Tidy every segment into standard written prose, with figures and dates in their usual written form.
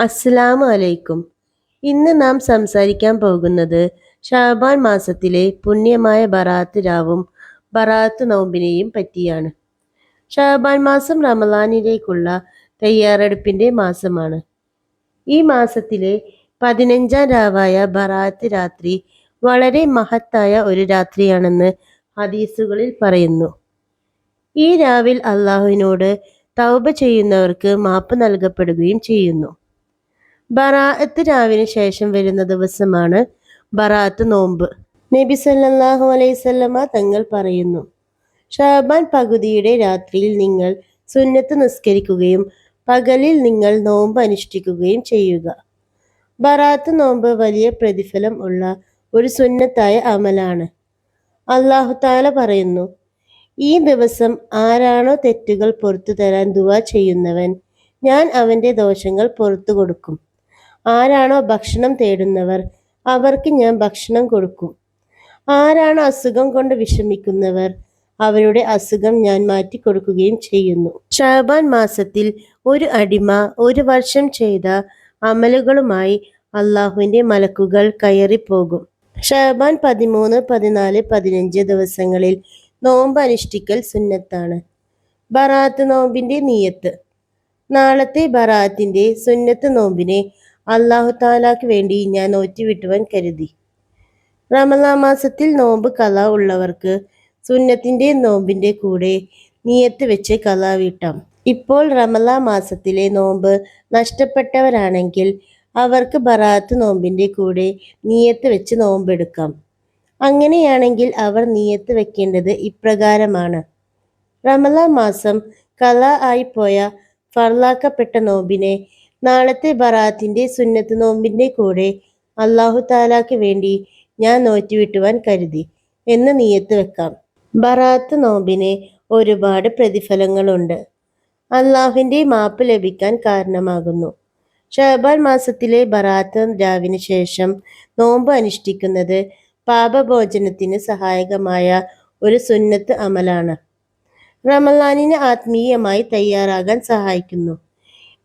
അസ്സലാമു അലൈക്കും. ഇന്ന് നാം സംസാരിക്കാൻ പോകുന്നത് ഷഅബാൻ മാസത്തിലെ പുണ്യമായ ബറാത്ത് രാവും ബറാത്ത് നോമ്പിനെയും പറ്റിയാണ്. ഷഅബാൻ മാസം റമളാനിലേക്കുള്ള തയ്യാറെടുപ്പിന്റെ മാസമാണ്. ഈ മാസത്തിലെ 15-ാം രാവായ ബറാത്ത് രാത്രി വളരെ മഹത്തായ ഒരു രാത്രിയാണെന്ന് ഹദീസുകളിൽ പറയുന്നു. ഈ രാവിൽ അള്ളാഹുവിനോട് തൗബ ചെയ്യുന്നവർക്ക് മാപ്പ് നൽകപ്പെടുകയും ചെയ്യുന്നു. ബറാഅത്ത് രാവിന് ശേഷം വരുന്ന ദിവസമാണ് ബറാഅത്ത് നോമ്പ്. നബി സല്ലല്ലാഹു അലൈഹി വസല്ലമ തങ്ങൾ പറയുന്നു, ഷഅബാൻ പകുതിയുടെ രാത്രിയിൽ നിങ്ങൾ സുന്നത്ത് നിസ്കരിക്കുകയും പകലിൽ നിങ്ങൾ നോമ്പ് അനുഷ്ഠിക്കുകയും ചെയ്യുക. ബറാഅത്ത് നോമ്പ് വലിയ പ്രതിഫലം ഉള്ള ഒരു സുന്നത്തായ അമലാണ്. അല്ലാഹു തആല പറയുന്നു, ഈ ദിവസം ആരാണോ തെറ്റുകൾ പുറത്തു തരാൻ ദുആ ചെയ്യുന്നവൻ ഞാൻ അവന്റെ ദോഷങ്ങൾ പുറത്തു കൊടുക്കും. ആരാണോ ഭക്ഷണം തേടുന്നവർ അവർക്ക് ഞാൻ ഭക്ഷണം കൊടുക്കും. ആരാണോ അസുഖം കൊണ്ട് വിഷമിക്കുന്നവർ അവരുടെ അസുഖം ഞാൻ മാറ്റിക്കൊടുക്കുകയും ചെയ്യുന്നു. ഷഅബാൻ മാസത്തിൽ ഒരു അടിമ ഒരു വർഷം ചെയ്ത അമലുകളുമായി അള്ളാഹുവിന്റെ മലക്കുകൾ കയറിപ്പോകും. ഷഅബാൻ 13, 14, 15 ദിവസങ്ങളിൽ നോമ്പ് അനുഷ്ഠിക്കൽ സുന്നത്താണ്. ബറാഅത്ത് നോമ്പിന്റെ നിയ്യത്ത്. നാളത്തെ ബറാഅത്തിന്റെ സുന്നത്ത് നോമ്പിനെ അല്ലാഹു തആലക്ക് വേണ്ടി ഞാൻ നോറ്റുവിട്ടുവാൻ കരുതി. റമളാൻ മാസത്തിൽ നോമ്പ് ഖളാ ഉള്ളവർക്ക് സുന്നത്തിന്റെ നോമ്പിന്റെ കൂടെ നിയ്യത്ത് വെച്ച് ഖളാ വീട്ടാം. ഇപ്പോൾ റമളാൻ മാസത്തിലെ നോമ്പ് നഷ്ടപ്പെട്ടവരാണെങ്കിൽ അവർക്ക് ബറാഅത്ത് നോമ്പിന്റെ കൂടെ നിയ്യത്ത് വെച്ച് നോമ്പെടുക്കാം. അങ്ങനെയാണെങ്കിൽ അവർ നിയ്യത്ത് വെക്കേണ്ടത് ഇപ്രകാരമാണ്. റമളാൻ മാസം ഖളാ ആയിപ്പോയ ഫർളാക്കപ്പെട്ട നോമ്പിനെ നാളത്തെ ബറാഅത്തിന്റെ സുന്നത്ത് നോമ്പിന്റെ കൂടെ അല്ലാഹു തആലക്ക് വേണ്ടി ഞാൻ നോറ്റുവിട്ടുവാൻ കരുതി എന്ന് നിയ്യത്ത് വെക്കാം. ബറാഅത്ത് നോമ്പിന് ഒരുപാട് പ്രതിഫലങ്ങളുണ്ട്. അല്ലാഹുവിന്റെ മാപ്പ് ലഭിക്കാൻ കാരണമാകുന്നു. ഷഅബാൻ മാസത്തിലെ ബറാഅത്ത് രാവിന് ശേഷം നോമ്പ് അനുഷ്ഠിക്കുന്നത് പാപമോചനത്തിന് സഹായകമായ ഒരു സുന്നത്ത് അമലാണ്. റമളാനിന് ആത്മീയമായി തയ്യാറാകാൻ സഹായിക്കുന്നു.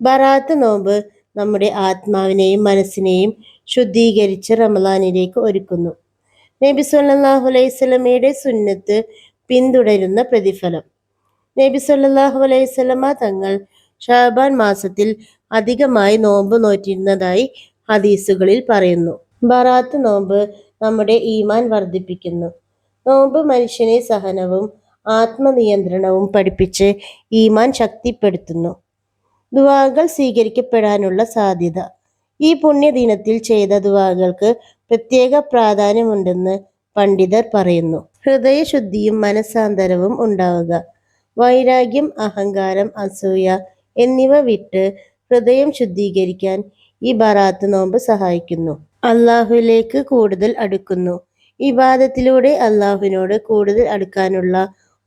ബറാഅത്ത് നോമ്പ് നമ്മുടെ ആത്മാവിനെയും മനസ്സിനെയും ശുദ്ധീകരിച്ച് റമളാനിലേക്ക് ഒരുക്കുന്നു. നബി സല്ലല്ലാഹു അലൈഹി വസല്ലമയുടെ സുന്നത്ത് പിന്തുടരുന്ന പ്രതിഫലം. നബി സല്ലല്ലാഹു അലൈഹി വസല്ലമ തങ്ങൾ ഷഅബാൻ മാസത്തിൽ അധികമായി നോമ്പ് നോറ്റിരുന്നതായി ഹദീസുകളിൽ പറയുന്നു. ബറാഅത്ത് നോമ്പ് നമ്മുടെ ഈമാൻ വർദ്ധിപ്പിക്കുന്നു. നോമ്പ് മനുഷ്യനെ സഹനവും ആത്മനിയന്ത്രണവും പഠിപ്പിച്ച് ഈമാൻ ശക്തിപ്പെടുത്തുന്നു. ദുആകൾ സ്വീകരിക്കപ്പെടാനുള്ള സാധ്യത. ഈ പുണ്യദിനത്തിൽ ചെയ്ത ദുആകൾക്ക് പ്രത്യേക പ്രാധാന്യമുണ്ടെന്ന് പണ്ഡിതർ പറയുന്നു. ഹൃദയശുദ്ധിയും മനസ്സാന്തരവും ഉണ്ടാവുക. വൈരാഗ്യം, അഹങ്കാരം, അസൂയ എന്നിവ വിട്ട് ഹൃദയം ശുദ്ധീകരിക്കാൻ ഈ ബറാഅത്ത് നോമ്പ് സഹായിക്കുന്നു. അല്ലാഹുവിലേക്ക് കൂടുതൽ അടുക്കുന്നു. ഇബാദത്തിലൂടെ അല്ലാഹുവിനോട് കൂടുതൽ അടുക്കാനുള്ള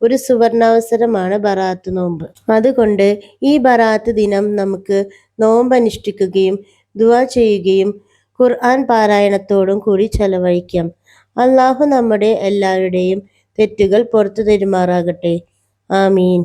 ഒരു സുവർണാവസരമാണ് ബറാഅത്ത് നോമ്പ്. അതുകൊണ്ട് ഈ ബറാഅത്ത് ദിനം നമുക്ക് നോമ്പ് അനുഷ്ഠിക്കുകയും ദുആ ചെയ്യുകയും ഖുർആൻ പാരായണത്തോടും കൂടി ചെലവഴിക്കാം. അല്ലാഹു നമ്മുടെ എല്ലാവരുടെയും തെറ്റുകൾ പുറത്തു തരുമാറാകട്ടെ. ആമീൻ.